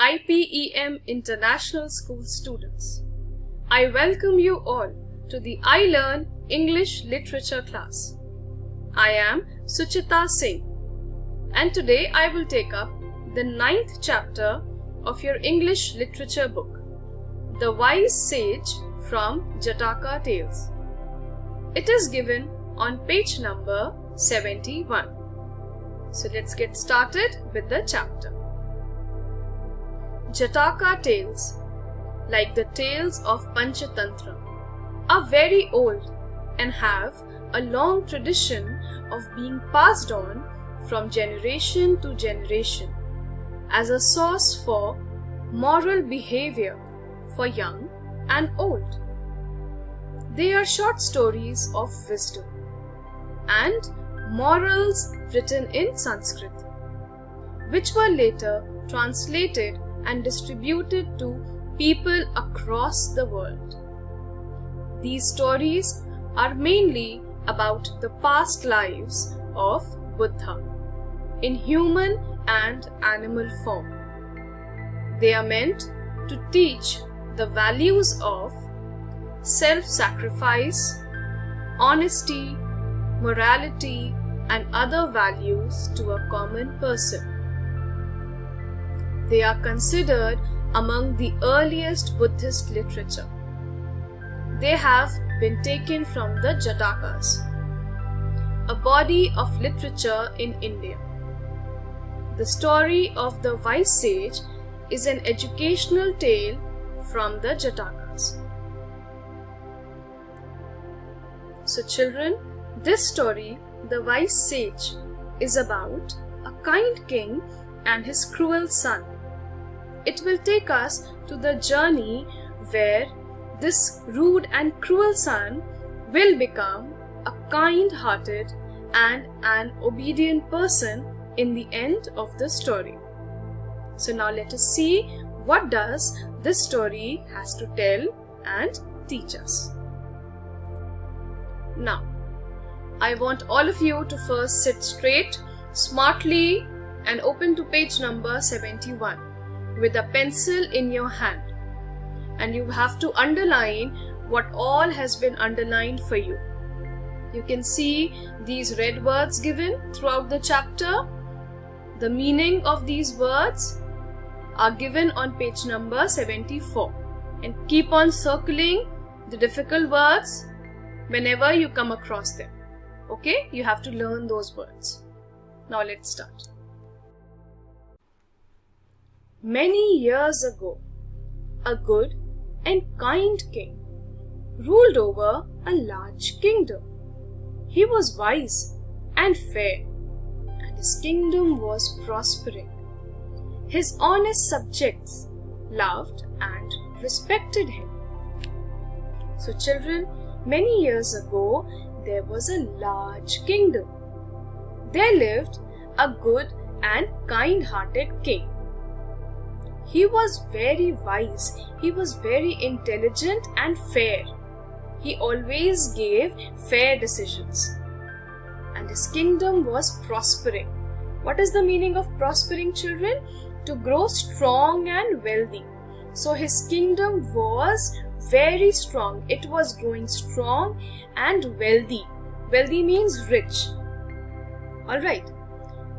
IPEM International School students. I welcome you all to the I Learn English Literature class. I am Suchita Singh, and today I will take up the 9th chapter of your English literature book, The Wise Sage from Jataka Tales. It is given on page number 71. So let's get started with the chapter. Jataka tales, like the tales of Panchatantra, are very old and have a long tradition of being passed on from generation to generation as a source for moral behavior for young and old. They are short stories of wisdom and morals written in Sanskrit, which were later translated and distributed to people across the world. These stories are mainly about the past lives of Buddha in human and animal form. They are meant to teach the values of self-sacrifice, honesty, morality, and other values to a common person. They are considered among the earliest Buddhist literature. They have been taken from the Jatakas, a body of literature in India. The story of the wise sage is an educational tale from the Jatakas. So children, this story, The Wise Sage, is about a kind king and his cruel son. It will take us to the journey where this rude and cruel son will become a kind-hearted and an obedient person in the end of the story. So now let us see what does this story has to tell and teach us. Now, I want all of you to first sit straight, smartly, and open to page number 71 with a pencil in your hand. And you have to underline what all has been underlined for you. You can see these red words given throughout the chapter. The meaning of these words are given on page number 74. And keep on circling the difficult words whenever you come across them. Okay, you have to learn those words. Now let's start. Many years ago, a good and kind king ruled over a large kingdom. He was wise and fair, and his kingdom was prospering. His honest subjects loved and respected him. So children, many years ago, there was a large kingdom. There lived a good and kind-hearted king. He was very wise, he was very intelligent and fair. He always gave fair decisions. And his kingdom was prospering. What is the meaning of prospering, children? To grow strong and wealthy. So his kingdom was very strong. It was growing strong and wealthy. Wealthy means rich. Alright.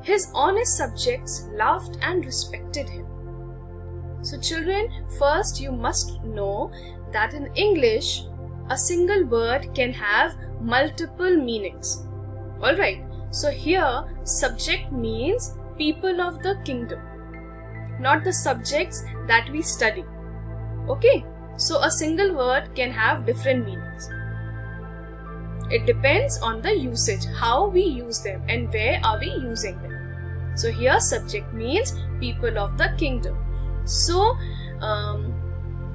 His honest subjects loved and respected him. So children, first you must know that in English, a single word can have multiple meanings. Alright, so here subject means people of the kingdom, not the subjects that we study. Okay, so a single word can have different meanings. It depends on the usage, how we use them and where are we using them. So here subject means people of the kingdom. So,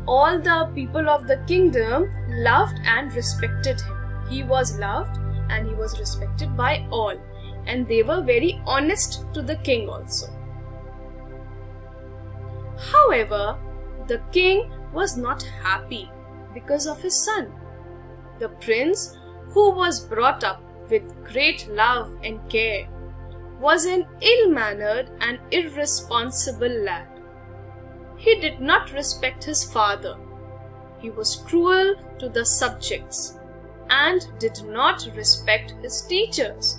all the people of the kingdom loved and respected him. He was loved and he was respected by all. And they were very honest to the king also. However, the king was not happy because of his son. The prince, who was brought up with great love and care, was an ill-mannered and irresponsible lad. He did not respect his father. He was cruel to the subjects and did not respect his teachers.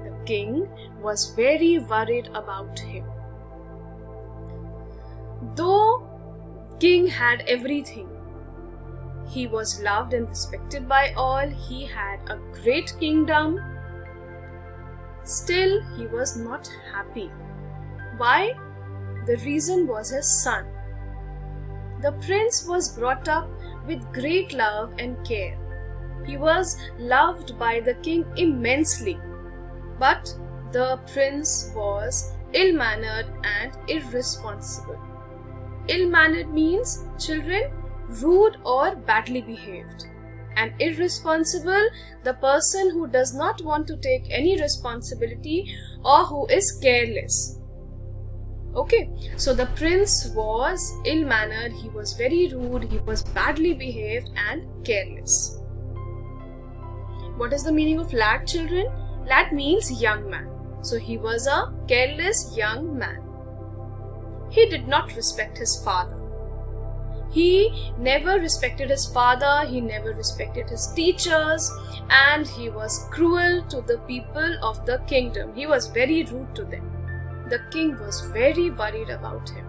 The king was very worried about him. Though king had everything, he was loved and respected by all, he had a great kingdom, still he was not happy. Why? The reason was his son. The prince was brought up with great love and care. He was loved by the king immensely. But the prince was ill-mannered and irresponsible. Ill-mannered means, children, rude or badly behaved. And irresponsible, the person who does not want to take any responsibility or who is careless. Okay, so the prince was ill-mannered, he was very rude, he was badly behaved and careless. What is the meaning of lad, children? Lad means young man. So he was a careless young man. He did not respect his father. He never respected his father, he never respected his teachers, and he was cruel to the people of the kingdom. He was very rude to them. The king was very worried about him.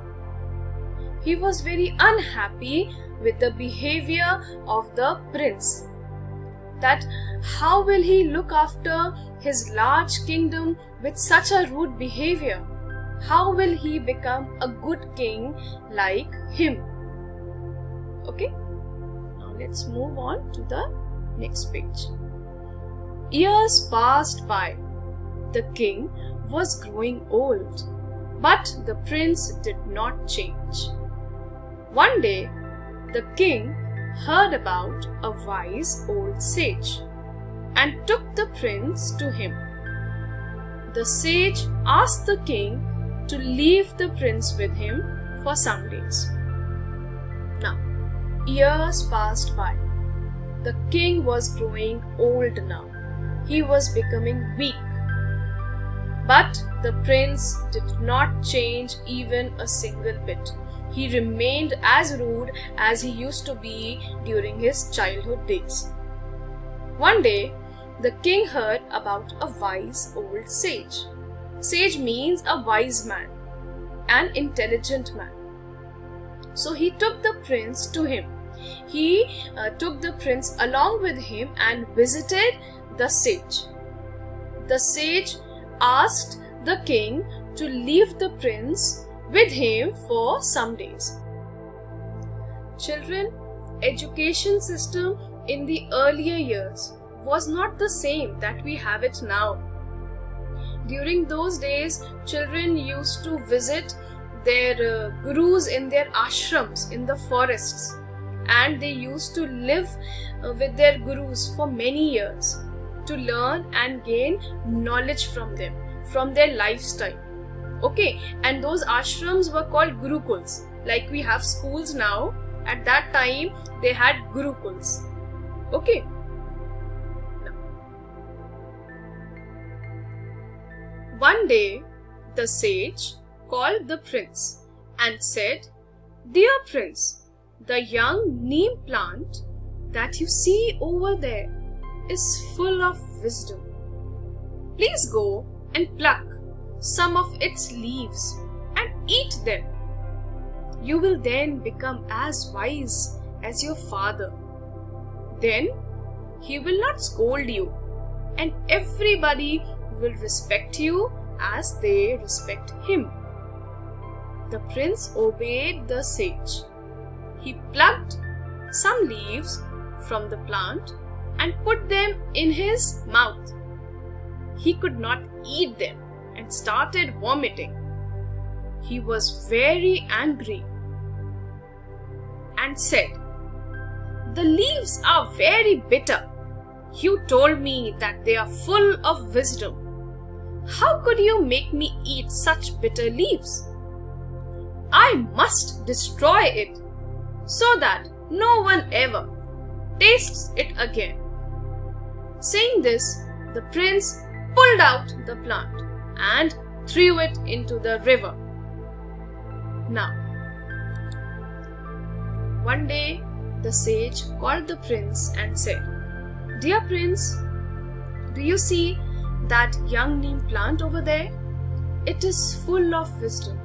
He was very unhappy with the behavior of the prince. That how will he look after his large kingdom with such a rude behavior? How will he become a good king like him? Okay, now let's move on to the next page. Years passed by. The king was growing old, but the prince did not change. One day, the king heard about a wise old sage and took the prince to him. The sage asked the king to leave the prince with him for some days. Now, years passed by. The king was growing old now. He was becoming weak. But the prince did not change even a single bit. He remained as rude as he used to be during his childhood days. One day, the king heard about a wise old sage. Sage means a wise man, an intelligent man. So he took the prince to him. He took the prince along with him and visited the sage. The sage asked the king to leave the prince with him for some days. Children, education system in the earlier years was not the same that we have it now. During those days, children used to visit their gurus in their ashrams in the forests, and they used to live with their gurus for many years to learn and gain knowledge from them, from their lifestyle. Okay, and those ashrams were called gurukuls. Like we have schools now, at that time they had gurukuls. Okay. One day, the sage called the prince and said, "Dear prince, the young neem plant that you see over there is full of wisdom. Please go and pluck some of its leaves and eat them. You will then become as wise as your father. Then he will not scold you, and everybody will respect you as they respect him." The prince obeyed the sage. He plucked some leaves from the plant and put them in his mouth. He could not eat them and started vomiting. He was very angry and said, "The leaves are very bitter. You told me that they are full of wisdom. How could you make me eat such bitter leaves? I must destroy it so that no one ever tastes it again." Saying this, the prince pulled out the plant and threw it into the river. Now, One day, the sage called the prince and said, "Dear prince, do you see that young neem plant over there? It is full of wisdom."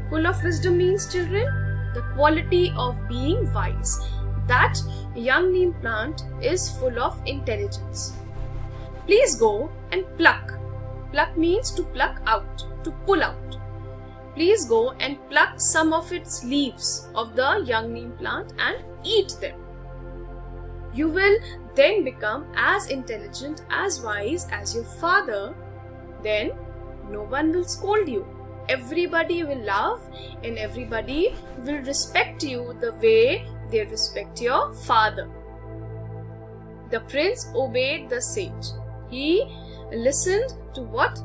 Full of wisdom means, children, the quality of being wise. That young neem plant is full of intelligence. Please go and pluck. Pluck means to pluck out, to pull out. Please go and pluck some of its leaves of the young neem plant and eat them. You will then become as intelligent, as wise as your father. Then no one will scold you. Everybody will love and everybody will respect you the way they respect your father. The prince obeyed the sage. He listened to what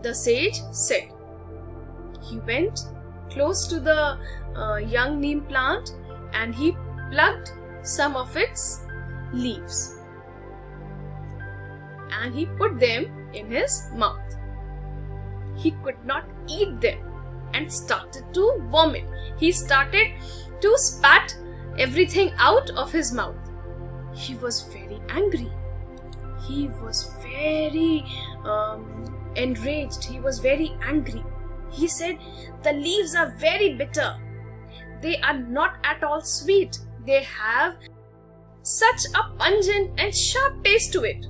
the sage said. He went close to the young neem plant and he plucked some of its leaves and he put them in his mouth. He could not eat them and started to vomit. He started to spat everything out of his mouth. He was very angry. He was very enraged. He was very angry. He said, "The leaves are very bitter. They are not at all sweet. They have such a pungent and sharp taste to it.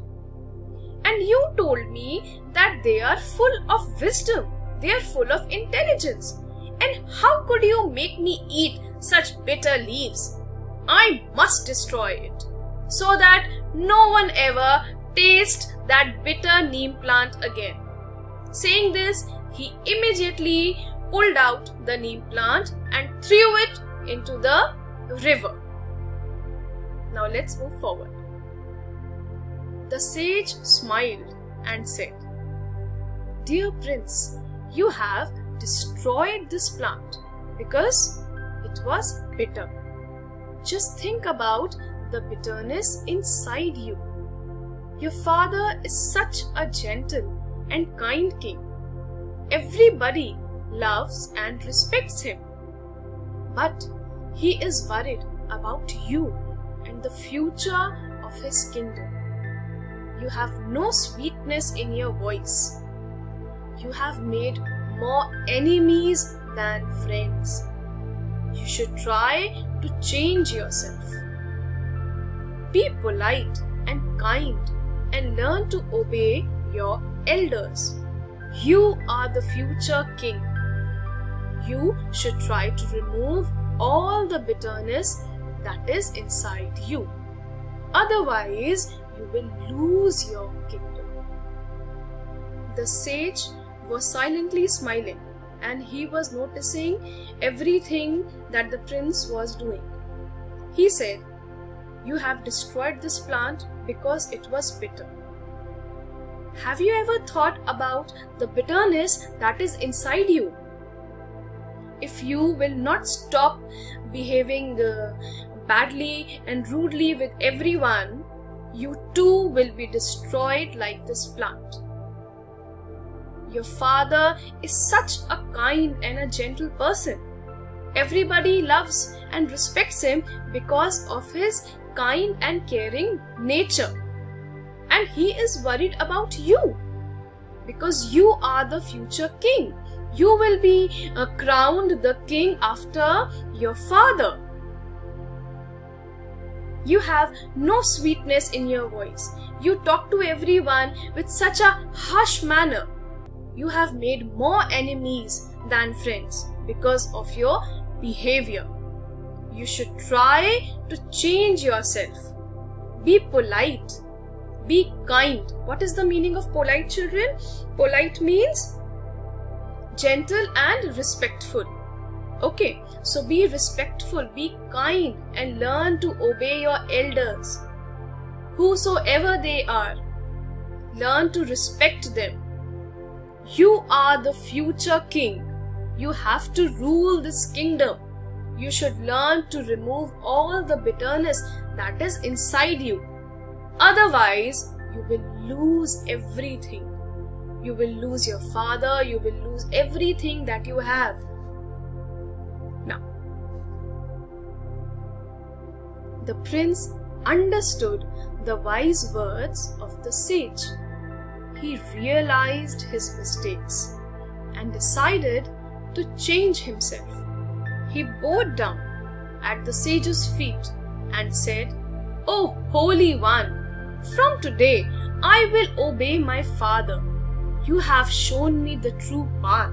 And you told me that they are full of wisdom. They are full of intelligence. And how could you make me eat such bitter leaves? I must destroy it, so that no one ever tastes that bitter neem plant again." Saying this, he immediately pulled out the neem plant and threw it into the river. Now let's move forward. The sage smiled and said, "Dear prince, you have destroyed this plant because it was bitter. Just think about the bitterness inside you. Your father is such a gentle and kind king. Everybody loves and respects him. But he is worried about you and the future of his kingdom. You have no sweetness in your voice. You have made more enemies than friends. You should try to change yourself. Be polite and kind and learn to obey your elders. You are the future king. You should try to remove all the bitterness that is inside you. Otherwise, you will lose your kingdom." The sage was silently smiling and he was noticing everything that the prince was doing. He said, "You have destroyed this plant because it was bitter. Have you ever thought about the bitterness that is inside you? If you will not stop behaving badly and rudely with everyone, you too will be destroyed like this plant. Your father is such a kind and a gentle person. Everybody loves and respects him because of his kind and caring nature. And he is worried about you because you are the future king. You will be crowned the king after your father. You have no sweetness in your voice. You talk to everyone with such a harsh manner. You have made more enemies than friends because of your behavior. You should try to change yourself. Be polite. Be kind." What is the meaning of polite, children? Polite means gentle and respectful. Okay, so be respectful, be kind, and learn to obey your elders. Whosoever they are, learn to respect them. You are the future king. You have to rule this kingdom. You should learn to remove all the bitterness that is inside you. Otherwise, you will lose everything. You will lose your father, you will lose everything that you have. Now, the prince understood the wise words of the sage. He realized his mistakes and decided to change himself. He bowed down at the sage's feet and said, "O Holy One, from today I will obey my father. You have shown me the true path.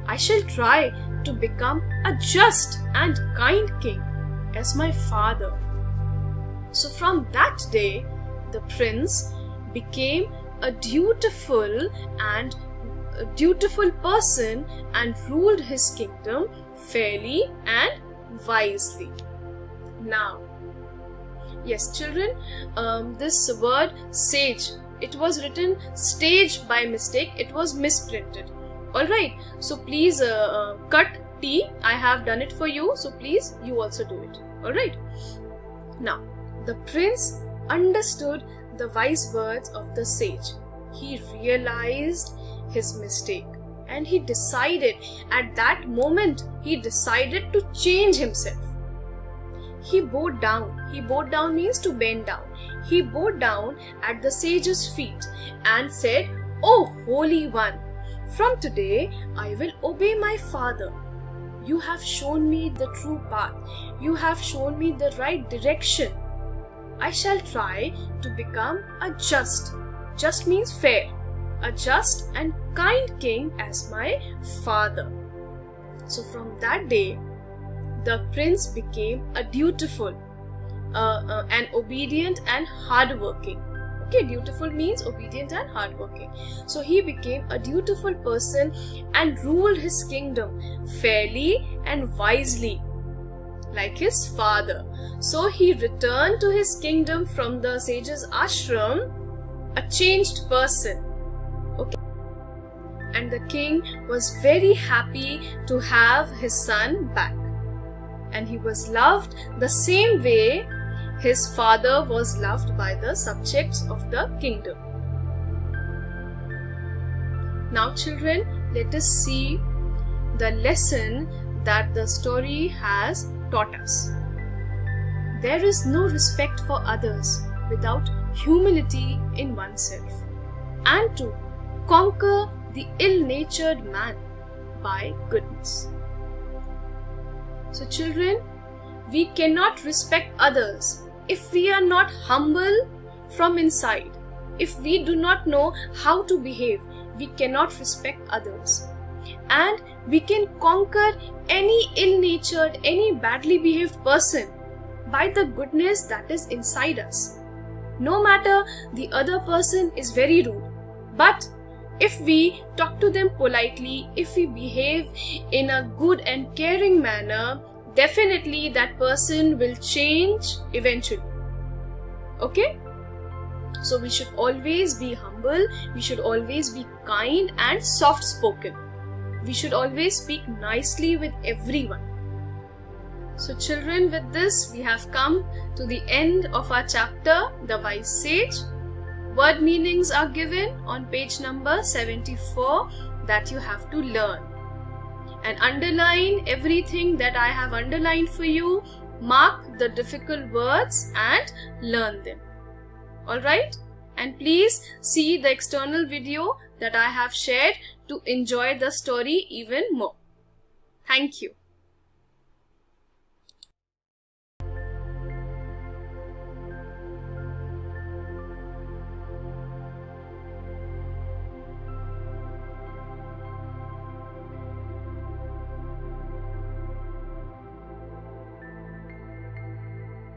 I shall try to become a just and kind king as my father." So from that day, the prince became a dutiful person and ruled his kingdom fairly and wisely. Now, yes, children, this word sage, it was written stage by mistake. It was misprinted. Alright, so please cut T. I have done it for you, so please you also do it. Alright. Now, the prince understood the wise words of the sage. He realized his mistake and he decided, at that moment, he decided to change himself. He bowed down. He bowed down means to bend down. He bowed down at the sage's feet and said, "O Holy One, from today I will obey my father. You have shown me the true path. You have shown me the right direction. I shall try to become a just means fair, a just and kind king as my father." So from that day, the prince became a dutiful, and obedient and hardworking. Okay, dutiful means obedient and hardworking. So he became a dutiful person and ruled his kingdom fairly and wisely, like his father. So he returned to his kingdom from the sage's ashram a changed person. Okay, and the king was very happy to have his son back, and he was loved the same way his father was loved by the subjects of the kingdom. Now, children, let us see the lesson that the story has taught us. There is no respect for others without humility in oneself, and to conquer the ill-natured man by goodness. So, children, we cannot respect others if we are not humble from inside. If we do not know how to behave, we cannot respect others. And we can conquer any ill-natured, any badly behaved person by the goodness that is inside us. No matter the other person is very rude, but if we talk to them politely, if we behave in a good and caring manner, definitely that person will change eventually. Okay? So we should always be humble, we should always be kind and soft spoken. We should always speak nicely with everyone. So children, with this we have come to the end of our chapter, The Wise Sage. Word meanings are given on page number 74 that you have to learn. And underline everything that I have underlined for you. Mark the difficult words and learn them. Alright? And please see the external video that I have shared to enjoy the story even more. Thank you.